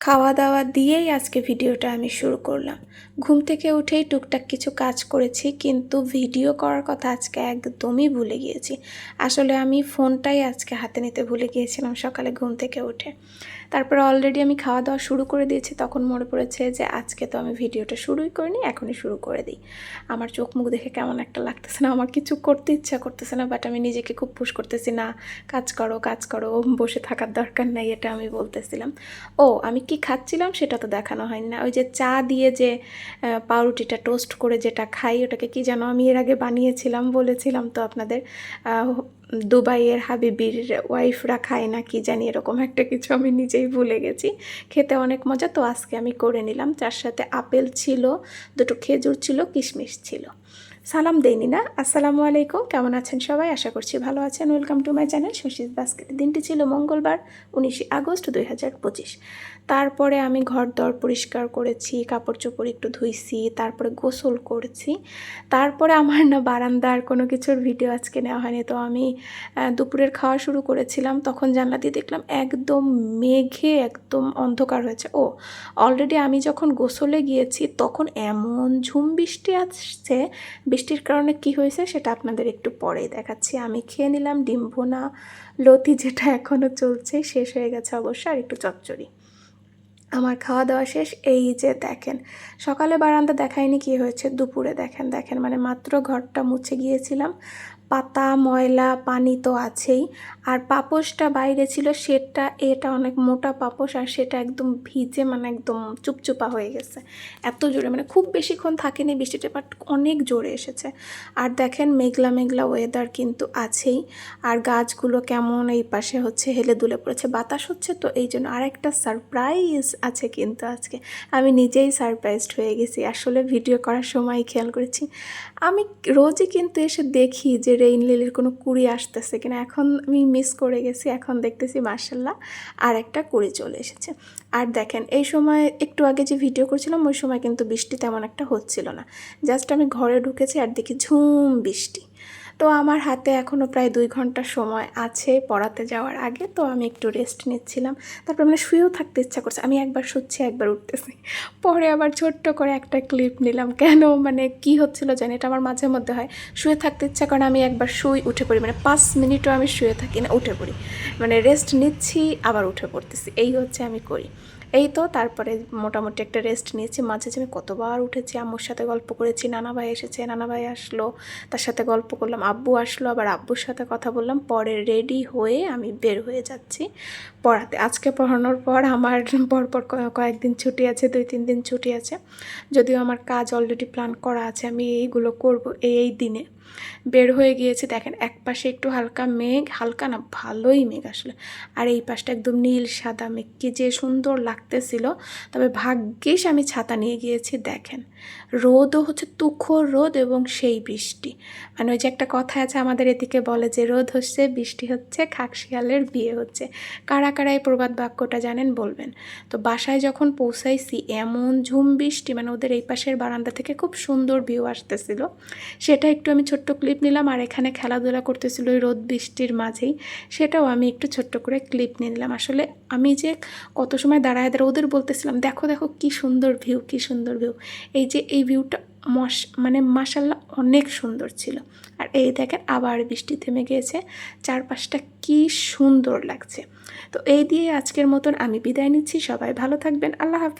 খাওয়া দাওয়া দিয়েই আজকে ভিডিওটা আমি শুরু করলাম। ঘুম থেকে উঠেই টুকটাক কিছু কাজ করেছি, কিন্তু ভিডিও করার কথা আজকে একদমই ভুলে গিয়েছি। আসলে আমি ফোনটাই আজকে হাতে নিতে ভুলে গিয়েছিলাম সকালে ঘুম থেকে উঠে। তারপরে অলরেডি আমি খাওয়া দাওয়া শুরু করে দিয়েছি, তখন মনে পড়েছে যে আজকে তো আমি ভিডিওটা শুরুই করিনি, এখনই শুরু করে দিই। আমার চোখ মুখ দেখে কেমন একটা লাগতেছে না, আমার কিছু করতে ইচ্ছা করতেছে না, বাট আমি নিজেকে খুব পুশ করতেছি, না কাজ করো কাজ করো, বসে থাকার দরকার নেই, এটা আমি বলতেছিলাম। ও আমি কি খাচ্ছিলাম সেটা তো দেখানো হয় না। ওই যে চা দিয়ে যে পাউরুটিটা টোস্ট করে যেটা খাই, ওটাকে কি যেন আমি এর আগে বানিয়েছিলাম, বলেছিলাম তো আপনাদের। দুবাইয়ের হাবিবির ওয়াইফরা খায় না কি জানি, এরকম একটা কিছু আমি নিজেই ভুলে গেছি। খেতে অনেক মজা, তো আজকে আমি করে নিলাম। তার সাথে আপেল ছিল, দুটো খেজুর ছিল, কিশমিশ ছিল। সালাম দেইনি না। আসসালামু আলাইকুম, কেমন আছেন সবাই? আশা করছি ভালো আছেন। Welcome to my channel Shashi's basket. দিনটি ছিল মঙ্গলবার, 19 আগস্ট 2025। তারপরে আমি ঘর দর পরিষ্কার করেছি, কাপড় চোপড় একটু ধুইছি, তারপরে গোসল করেছি। তারপরে আমার না বারান্দার কোনো কিছুর ভিডিও আজকে নেওয়া হয়নি। তো আমি দুপুরের খাওয়া শুরু করেছিলাম, তখন জানলা দিয়ে দেখলাম একদম মেঘে একদম অন্ধকার হয়েছে। ও অলরেডি আমি যখন গোসলে গিয়েছি তখন এমন ঝুম বৃষ্টি আসছে। বৃষ্টির কারণে কি হয়েছে সেটা আপনাদের একটু পরেই দেখাচ্ছি। আমি খেয়ে নিলাম ডিম ভুনা, লতি যেটা এখনও চলছে, শেষ হয়ে গেছে অবশ্য, আর একটু চচ্চড়ি। আমার খাওয়া দাওয়া শেষ। এই যে দেখেন, সকালে বারান্দা দেখায়নি, কি হয়েছে দুপুরে দেখেন দেখেন, মানে মাত্র ঘরটা মুছে গিয়েছিলাম, পাতা ময়লা পানি তো আছেই। আর পাপোশটা বাইরে ছিল, এটা অনেক মোটা পাপোশ, আর সেটা একদম ভিজে, মানে একদম চুপচুপা হয়ে গেছে এত জোরে, মানে খুব বেশিক্ষণ থাকেনি বৃষ্টিটা, বাট অনেক জোরে এসেছে। আর দেখেন মেঘলা মেঘলা ওয়েদার কিন্তু আছেই। আর গাছগুলো কেমন এই পাশে হচ্ছে হেলে দুলে পড়েছে, বাতাস হচ্ছে, তো এই জন্য আরেকটা সারপ্রাইজ আছে কিন্তু আজকে। আমি নিজেই সারপ্রাইজড হয়ে গেছি। আসলে ভিডিও করার সময় খেয়াল করেছি, আমি রোজই কিন্তু এসে দেখি যে রেইন লিলির কোনো কুড়ি আসতেছে কিনা। এখন আমি মিস করে গেছি, এখন দেখতেছি মার্শাল্লাহ আর একটা কুড়ি চলে এসেছে। আর দেখেন এই সময় একটু আগে যে ভিডিও করছিলাম ওই সময় কিন্তু বৃষ্টি তেমন একটা হচ্ছিল না, জাস্ট আমি ঘরে ঢুকেছি আর দেখি ঝুম বৃষ্টি। তো আমার হাতে এখনও প্রায় 2 ঘন্টা সময় আছে পড়াতে যাওয়ার আগে, তো আমি একটু রেস্ট নিচ্ছিলাম। তারপর মানে শুয়েও থাকতে ইচ্ছা করছে, আমি একবার শুচ্ছি একবার উঠতেছি। পরে আবার ছোট্ট করে একটা ক্লিপ নিলাম, কেন মানে কি হচ্ছিল জানি, এটা আমার মাঝে মধ্যে হয়। শুয়ে থাকতে ইচ্ছা করে, আমি একবার শুই উঠে পড়ি, মানে 5 মিনিটও আমি শুয়ে থাকি না, উঠে পড়ি, মানে রেস্ট নিচ্ছি আবার উঠে পড়তেছি, এই হচ্ছে আমি করি। এই তো তারপরে মোটামুটি একটা রেস্ট নিয়েছি। মাঝে আমি কতবার উঠেছি, আম্মুর সাথে গল্প করেছি, নানা ভাই এসেছে, নানা ভাই আসলো, তার সাথে গল্প করলাম, আব্বু আসলো, আবার আব্বুর সাথে কথা বললাম। পরে রেডি হয়ে আমি বের হয়ে যাচ্ছি পড়াতে। আজকে পড়ানোর পর আমার পরপর কয়েকদিন ছুটি আছে, 2-3 দিন ছুটি আছে। যদিও আমার কাজ অলরেডি প্ল্যান করা আছে, আমি এইগুলো করব এই দিনে। বের হয়ে গিয়েছি, দেখেন এক পাশে একটু হালকা মেঘ, হালকা না ভালোই মেঘ আসলে, আর এই পাশটা একদম নীল সাদা মেঘ, কি যে সুন্দর লাগতেছিল। তবে ভাগ্যিস আমি ছাতা নিয়ে গিয়েছি। দেখেন রোদও হচ্ছে তুখোর রোদ এবং সেই বৃষ্টি, মানে ওই যে একটা কথা আছে আমাদের এদিকে বলে যে রোদ হচ্ছে বৃষ্টি হচ্ছে খাকশিয়ালের বিয়ে হচ্ছে। কারা কারা এই প্রবাদ বাক্যটা জানেন বলবেন। তো বাসায় যখন পৌঁছাইছি এমন ঝুম বৃষ্টি, মানে ওদের এই পাশের বারান্দা থেকে খুব সুন্দর ভিউ আসতেছিল, সেটা একটু আমি ছোট্ট ক্লিপ নিলাম। আর এখানে খেলাধুলা করতেছিল ওই রোদ বৃষ্টির মাঝেই, সেটাও আমি একটু ছোট্ট করে ক্লিপ নিয়ে নিলাম। আসলে আমি যে কত সময় দাঁড়ায় দাঁড়ায় ওদের বলতেছিলাম, দেখো দেখো কী সুন্দর ভিউ, কী সুন্দর ভিউ। এই যে এই ভিউটা মানে মাশাল্লাহ অনেক সুন্দর ছিল। আর এই দেখেন আবার বৃষ্টি থেমে গিয়েছে, চারপাশটা কী সুন্দর লাগছে। তো এই দিয়ে আজকের মতন আমি বিদায় নিচ্ছি। সবাই ভালো থাকবেন, আল্লাহ হাফেজ।